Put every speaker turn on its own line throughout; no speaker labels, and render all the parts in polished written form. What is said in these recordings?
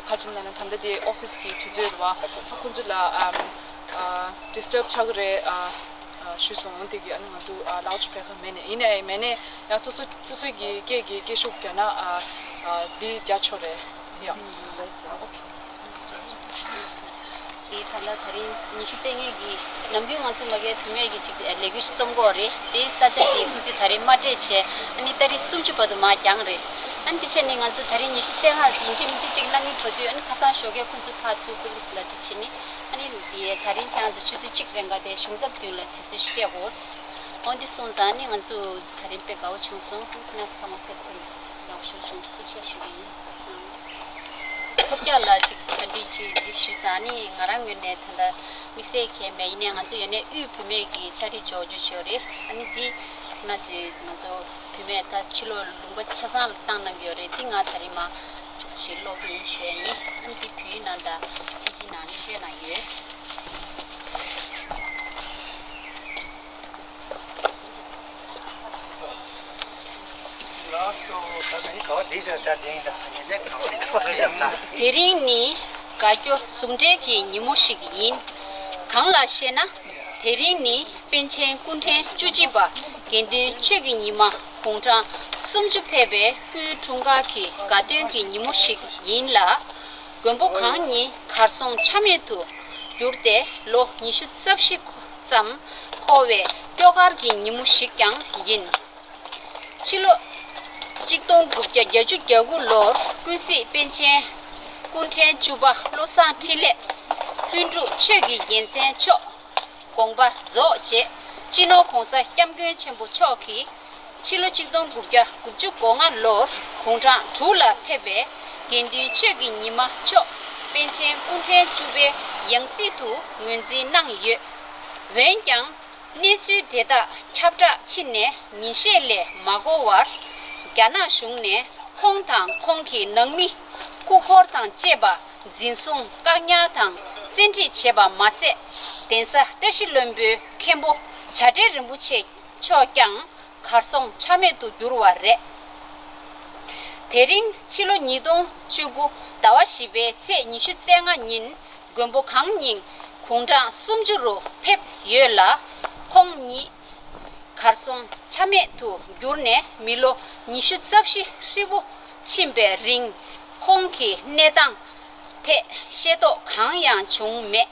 가진다는 단대디 오피스기 주제와 kunjula disturb chagre shusong ontegi anu zu loudspeaker mene ine mene ya susu gi ge shukana di jachore ya okay
이 탈라 다리 니시생에기 남경 원수마게 투매기 직 레규시 somgore 데 사제기 굳이 다리 마테체 아니 다리 숨주버도 마 양레 안티체닝 원수 다리 니시생아 인지민지 직랑이 조디언 가산 쇼게 군수 파수 폴리스 라티치니 아니 디 다리 칸즈 추지 직랭가데 슝섭 딜라 티치 시게고스 온디 손자니 원수 다리 빼가오 충송 그나 사모페토 나오쇼 슝스티치 슈리 kopjala chik chandi chi dishusani ngarang yune thanda mixe ke me ine nga yune u phime ki chari joju shore ani di na ji ngazo phime ta chilo lungba chasam tang nang yore tinga tarima chukshi lo bi shwe ani di phi nanda ji na ni je na ye 대링니 가죠 숨제기 니모식인 강라시나 대링니 벤첸 군텐 주지바 겐데 최기니마 공장 숨주패베 그 중가기 가된기 니모식인라 건보 강니 가성 참여도 요때 로 니슈 섭식 쌈 호웨 뼈가기 니모식양 인 칠로 직동 국제 여주 겨구 로 구시 벤첸 군텐 주바 로산 틸레 륜주 최기 인생 초 공바 조제 진호 공사 겸근 첨부 초기 칠로 직동 국제 국주 공안 로 공장 둘라 패배 겐디 최기 니마 초 벤첸 군텐 주베 영시도 문지 낭예 웬장 니수 대다 캡자 친네 니셰레 마고와 갸나 슝네 콩탕 콩키 능미 쿠코르탕 제바 진송 까냐탕 진티 제바 마세 덴사 대실름베 캠보 자데르무체 초강 가성 참에도 유로와레 대링 칠로 니동 주부 다와시베 체 니슈쟁아닌 건보 강닝 공장 숨주로 펩 예라 콩니 가성 참에도 유르네 밀로 니슈잡시 시부 침베 링 콩키 내당 태 셰도 강양 중매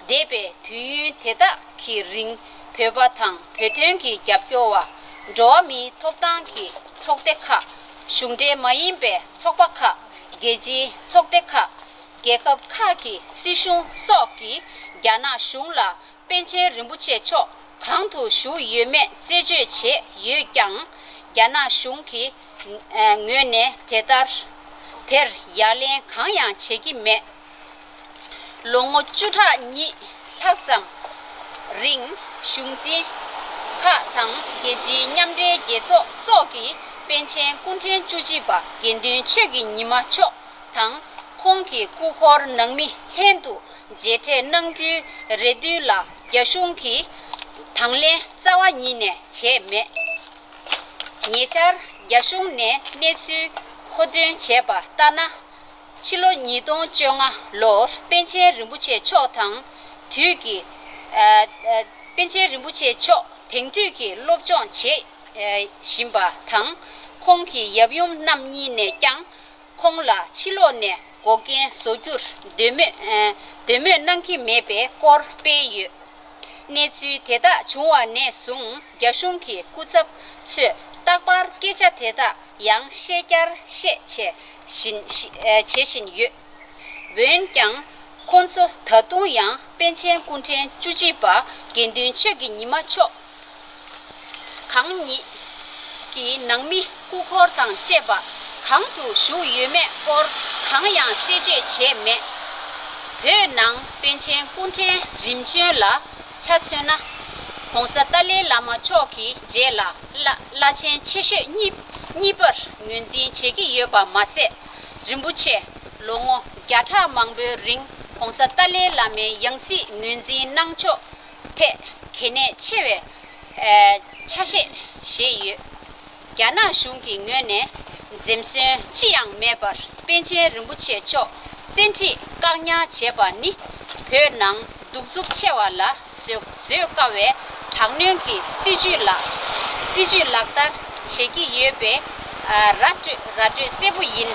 대배 뒤 대다 키링 배바탕 배텐기 갑교와 조미 톱당기 속대카 shungde mayimbe tsokpakha geji tsokdekha gekap khaki sishung soki gyana shungla penche rimbuche cho khangtu shu yeme jeje che ye kyang gyana shungki ngöne tetar ter yalen khangyang chegi me longo chuta ni thakcham ring shungji kha thang geji nyamde gecho soki penchen kunten chuji ba gendun chegi nima cho thang khongki kukhor nangmi hendu jete nanggu redula yashungki thangle chawa ni ne che me nyechar yashung ne nesu khodun cheba tana chilo nidong chonga lor penche rimbuche cho thang thugi penche rimbuche cho tengtugi lobjong che simba thang khongki yabyum namni ne kyang khongla chilo ne gogen sojur deme nangki mebe kor peyu nesu teda chungwa ne sung gyashungki kuchap tsu takbar kecha teda yang shekyar she che shin yu wen kyang konso tatung yang penchen kunten chujiba gendun chegi nima cho kangni ki nangmi kukhor tang cheba kangtu shu yume kor kangyang seje che me pe nang penchen kunten rimchen la chasena hongsa tale lama choki je la chen cheshe ni par ngunjin chegi yoba mase rimbuche longo gyatha mangbe ring hongsa tale lame yangsi ngunjin nangcho te kene chewe chashe sheyu gyana shungki ngene zemse chiyang mebar penche rimbuche cho senti kanya cheba ni pe nang duksup chewa la syo kawe thangnyong siju laktar cheki yebe ratu sebu yin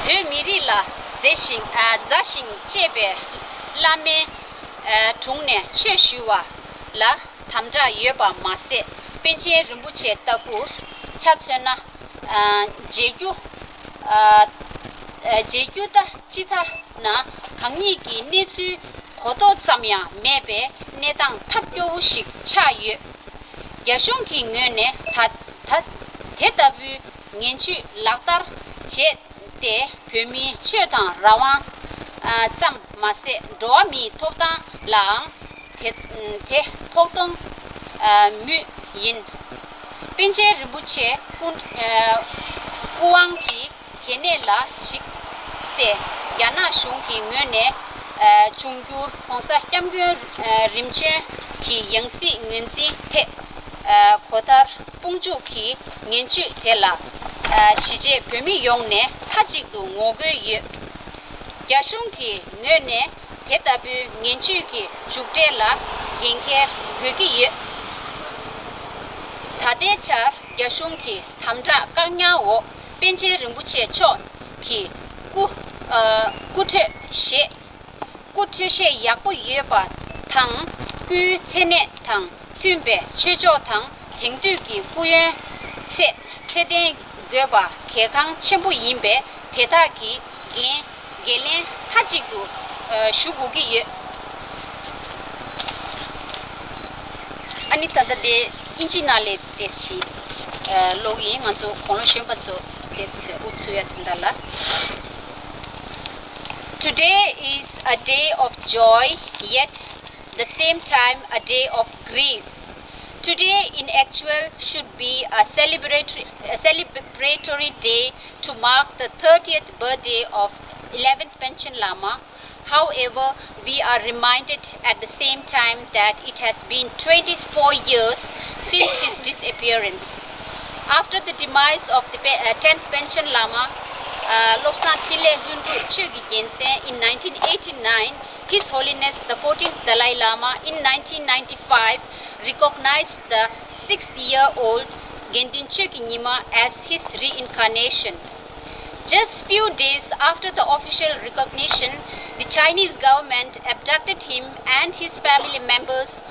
pe miri la zashin chebe lame tungne cheshuwa la tamdra yeba mase penche rimbuche tapur chatsena jeju ta chita na 강이 기 내수 고도 잠야 매배 내당 탑교우식 차유 여숑기 뇌네 다 대답이 년치 락달 제때 범위 최당 라왕 짬 마세 도미 톱당 랑 대 폭동 뮤인 빈체 르부체 꾸왕기 게네라 식때 야나 숑기 뇌네 중규 홍사 짬규 림체 기 영시 응은지 테 코타 뽕주기 년치 텔라 시제 범위 용네 타직도 오게 야숑기 뇌네 대답이 년치기 죽텔라 겐케 그기 다대차 야숑기 탐자 강야오 벤체 림부체 초기 구트셰 약보 예바 당그 체네 당 튠베 최조 당 땡두기 구에 체된 괴바 개강 첨부 임베 대다기 게레 타직도 슈고기 예 아니 따다데 인지날레 데시 로기 만소 콘로션바소 데스 우츠야 된달라 Today is a day of joy, yet the same time a day of grief. Today, in actual, should be a celebratory day to mark the 30th birthday of 11th Panchen Lama. However, we are reminded at the same time that it has been 24 years since his disappearance. After the demise of the 10th Panchen Lama, Lobsang Chile Hundu Chugi Gense in 1989, His Holiness the 14th Dalai Lama in 1995 recognized the 60-year-old Gendun Chugi Nyima as his reincarnation. Just few days after the official recognition, the Chinese government abducted him and his family members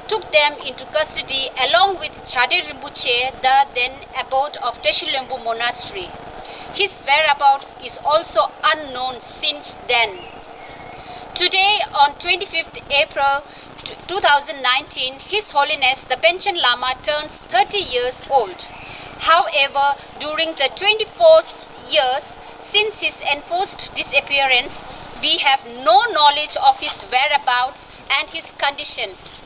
took them into custody along with Chade Rinpoche, the then abbot of Teshilembu Monastery. His whereabouts is also unknown since then. Today, on 25th April 2019, His Holiness the Panchen Lama turns 30 years old. However, during the 24 years since his enforced disappearance, we have no knowledge of his whereabouts and his conditions.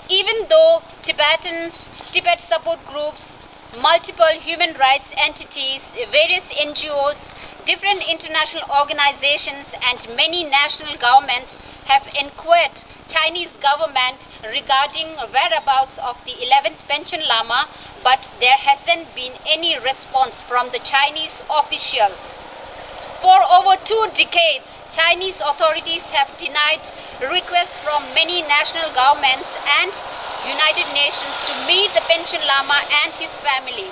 Even though Tibetans, Tibet support groups, multiple human rights entities, various NGOs, different international organizations and many national governments have inquired Chinese government regarding whereabouts of the 11th Panchen Lama, but there hasn't been any response from the Chinese officials. For over 2 decades, Chinese authorities have denied requests from many national governments and United Nations to meet the Panchen Lama and his family.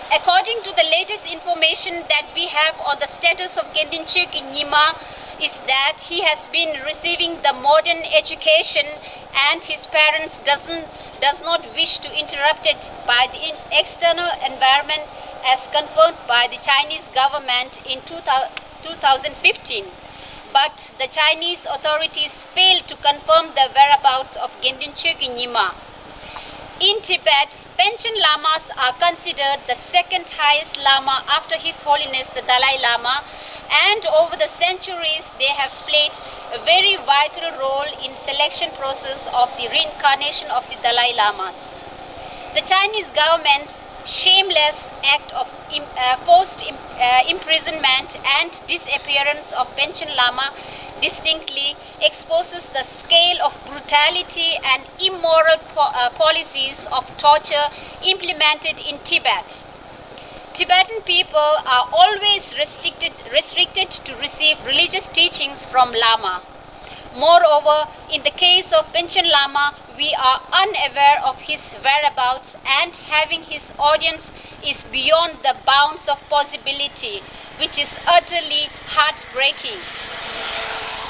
According to the latest information that we have on the status of Gendin Chökyi Nyima is that he has been receiving the modern education and his parents does not wish to interrupt it by the external environment as confirmed by the Chinese government in 2015. But the Chinese authorities failed to confirm the whereabouts of Gendin Chökyi Nyima. In Tibet, Panchen Lamas are considered the second highest Lama after His Holiness the Dalai Lama, and over the centuries they have played a very vital role in selection process of the reincarnation of the Dalai Lamas. The Chinese government's shameless act of forced imprisonment and disappearance of Panchen Lama distinctly exposes the scale of brutality and immoral policies of torture implemented in Tibet. Tibetan people are always restricted to receive religious teachings from Lama. Moreover, in the case of Panchen Lama, we are unaware of his whereabouts, and having his audience is beyond the bounds of possibility, which is utterly heartbreaking.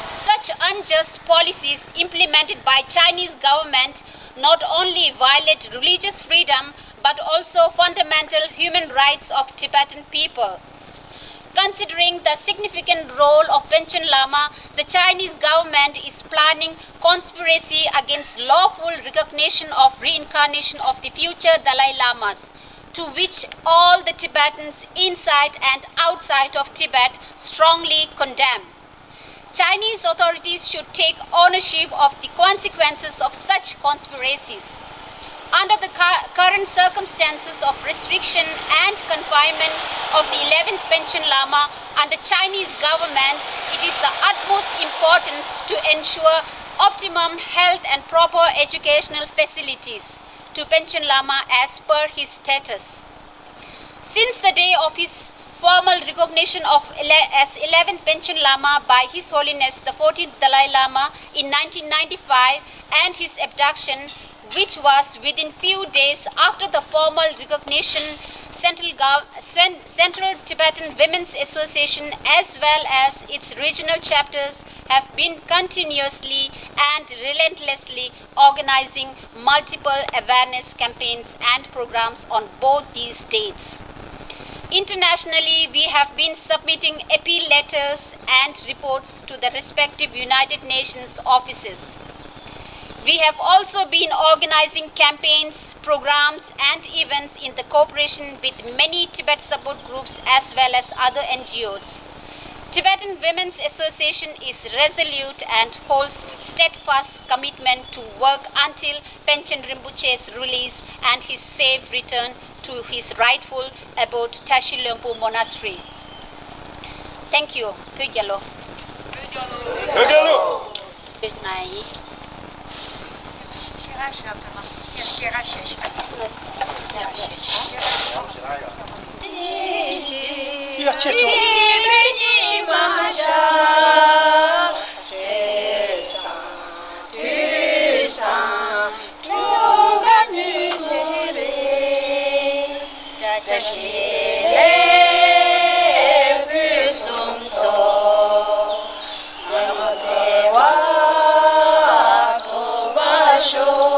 Such unjust policies implemented by Chinese government not only violate religious freedom but also fundamental human rights of Tibetan people. Considering the significant role of Panchen Lama, the Chinese government is planning conspiracy against lawful recognition of reincarnation of the future Dalai Lamas, to which all the Tibetans inside and outside of Tibet strongly condemn. Chinese authorities should take ownership of the consequences of such conspiracies. Under the current circumstances of restriction and confinement of the 11th Panchen Lama under Chinese government, it is the utmost importance to ensure optimum health and proper educational facilities to Panchen Lama as per his status. Since the day of his formal recognition as 11th Panchen Lama by His Holiness the 14th Dalai Lama in 1995 and his abduction, which was within few days after the formal recognition, Central Tibetan Women's Association as well as its regional chapters have been continuously and relentlessly organizing multiple awareness campaigns and programs on both these dates. Internationally, we have been submitting appeal letters and reports to the respective United Nations offices. We have also been organizing campaigns, programs and events in the cooperation with many Tibet support groups as well as other NGOs. Tibetan Women's Association is resolute and holds steadfast commitment to work until Panchen Rinpoche's release and his safe return to his rightful abode Teshilembu Monastery. Thank you. Pygyalo.
Show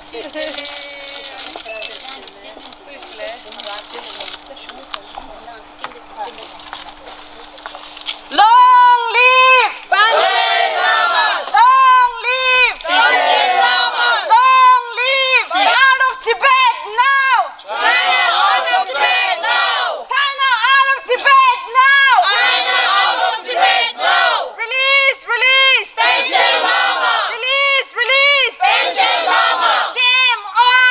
Long live Panchen Lama! Long live Panchen Lama! Long live! Out of Tibet now! China out of Tibet now! China out of Tibet now! China out of Tibet now! Release! Release! Panchen Lama! Release! Release! Panchen Lama! Shame on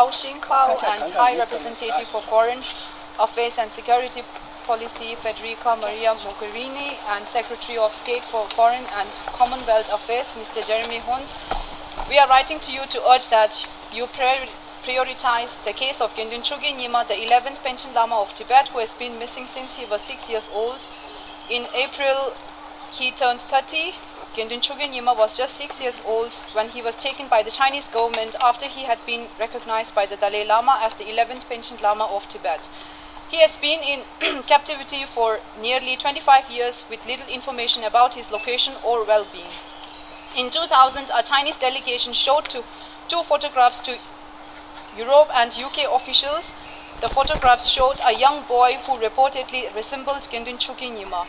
Gao Xingpao and High Representative for Foreign Affairs and Security Policy Federica Maria Mogherini and Secretary of State for Foreign and Commonwealth Affairs Mr. Jeremy Hunt. We are writing to you to urge that you prioritize the case of Gendun Chogyam Nyima, the 11th Panchen Lama of Tibet, who has been missing since he was 6 years old. In April, he turned 30. Gendun Chogyam Nyima was just 6 years old when he was taken by the Chinese government after he had been recognized by the Dalai Lama as the 11th Panchen Lama of Tibet. He has been in captivity for nearly 25 years with little information about his location or well-being. In 2000, a Chinese delegation showed two photographs to Europe and UK officials. The photographs showed a young boy who reportedly resembled Gendun Chogyam Nyima.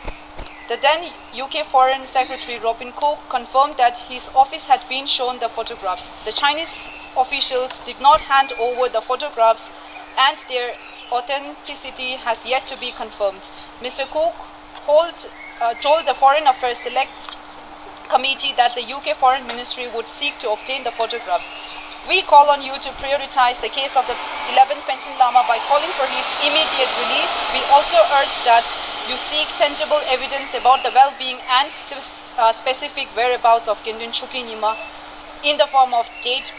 The then UK Foreign Secretary Robin Cook confirmed that his office had been shown the photographs. The Chinese officials did not hand over the photographs and their authenticity has yet to be confirmed. Mr. Cook told the Foreign Affairs Select Committee that the UK Foreign Ministry would seek to obtain the photographs. We call on you to prioritize the case of the 11th Panchen Lama by calling for his immediate release. We also urge that you seek tangible evidence about the well-being and specific whereabouts of Gendun Chogyam Nyima in the form of date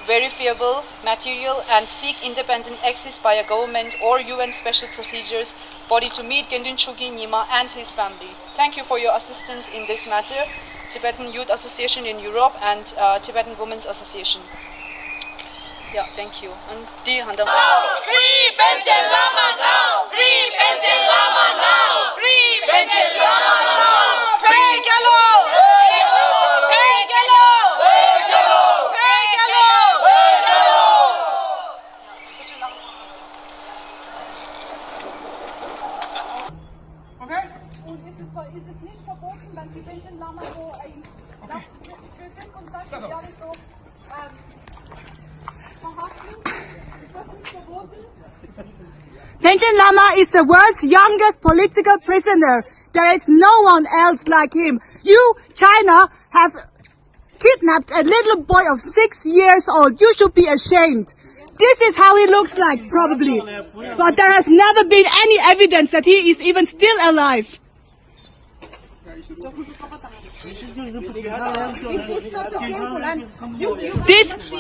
verifiable material and seek independent access by a government or UN special procedures body to meet Gendun Chogyam Nyima and his family. Thank you for your assistance in this matter, Tibetan Youth Association in Europe and Tibetan Women's Association. Yeah, thank you. And die hand up.
Free Panchen Lama now! Free Panchen Lama now! Free Panchen Lama now! Free Galo! Free Galo! Free Galo! Free Galo! Free Galo!
Okay? Und ist es nicht verboten, wenn Sie Panchen Lama so für 25 Jahre so verhaften? Ist das nicht verboten?
Panchen Lama is the world's youngest political prisoner. There is no one else like him. You, China, have kidnapped a little boy of 6 years old. You should be ashamed. This is how he looks like, probably. But there has never been any evidence that he is even still alive.
It's such a shameful and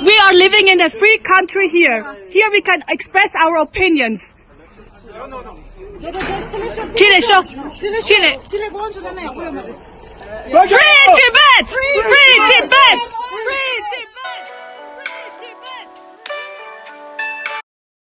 We are living in a free country here. Here we can express our opinions. Chile. Free Tibet! Free Tibet! Free